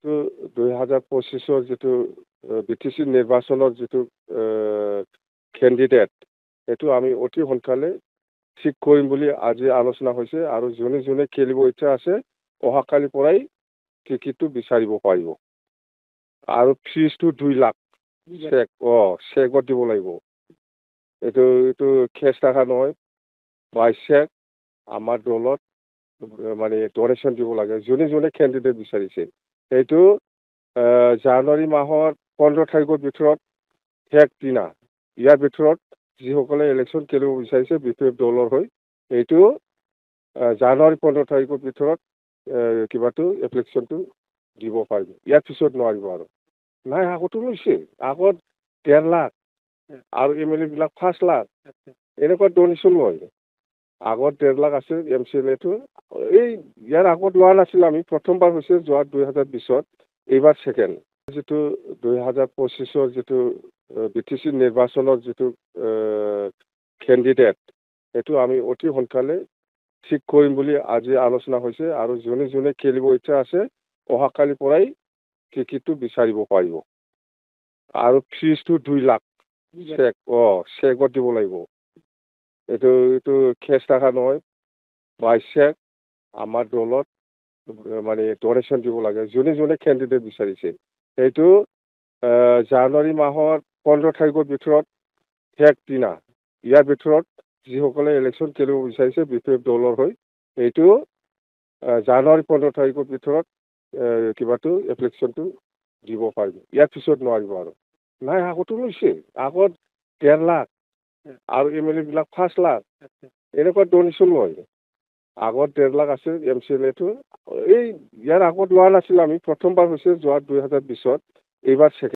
টো 2025-ৰ যিটো BTC নিৰ্বাচনৰ যিটো কেণ্ডিডেট, সেইটো আমি অতি সোনকালে ঠিক কৰিম বুলি আজি আলোচনা হৈছে। আৰু যোনে যোনে খেলিব ইচ্ছা আছে, অহাকালিৰ পৰাই টিকেটটো বিচাৰিব পাৰিব। আৰু ফিজটো 2 লাখ চেকত দিব লাগিব। এইটো কেছ টকা নহয়, বাই চেক আমাৰ দলত মানে ডনেশ্যন দিব লাগে, যোনে যোনে কেণ্ডিডেট বিচাৰিছে। সেইটো জানুৱাৰী মাহৰ 15 তাৰিখৰ ভিতৰত শেষ দিনা। ইয়াৰ ভিতৰত যিসকলে ইলেকশ্যন খেলিব বিচাৰিছে BPF দলৰ হৈ, এইটো জানুৱাৰী 15 তাৰিখৰ ভিতৰত কিবাটো এপ্লিকেশ্যনটো দিব পাৰিব। ইয়াৰ পিছত নোৱাৰিব আৰু। নাই, আগতো লৈছে। আগত 1.5 লাখ আৰু MLA বিলাক 5 লাখ এনেকুৱা ডনেশ্যন লয়। আগত 1.5 লাখ আছিল MCLA-টো। ইয়াৰ আগত লোৱা নাছিল আমি। প্ৰথমবাৰ হৈছে যোৱা 2020-ত, এইবাৰ ছেকেণ্ড। যিটো 2025-ৰ যিটো BTC নিৰ্বাচনৰ যিটো কেণ্ডিডেট, সেইটো আমি অতি সোনকালে ঠিক কৰিম বুলি আজি আলোচনা হৈছে। আৰু যোনে যোনে খেলিব ইচ্ছা আছে, অহাকালিৰ পৰাই টিকেটটো বিচাৰিব পাৰিব। আৰু ফিজটো 2 লাখ চেকত দিব লাগিব। এইটো কেছ টকা নহয়, বাই চেক আমাৰ দলত মানে ডনেশ্যন দিব লাগে, যোনে যোনে কেণ্ডিডেট বিচাৰিছে। সেইটো জানুৱাৰী মাহৰ 15 তাৰিখৰ ভিতৰত শেষ দিনা। ইয়াৰ ভিতৰত যিসকলে ইলেকশ্যন খেলিব বিচাৰিছে BPF দলৰ হৈ, এইটো জানুৱাৰী 15 তাৰিখৰ ভিতৰত কিবাটো এপ্লিকেশ্যনটো দিব পাৰিব। ইয়াৰ পিছত নোৱাৰিব আৰু। নাই, আগতো লৈছে। আগত 1.5 লাখ আৰু MLA-বিলাক 5 লাখ এনেকুৱা ডনেশ্যন লয়। আগত 1.5 লাখ আছিল MCLA-টো। ইয়াৰ আগত লোৱা নাছিল আমি। প্ৰথমবাৰ হৈছে যোৱা 2020-ত, এইবাৰ ছেকেণ্ড।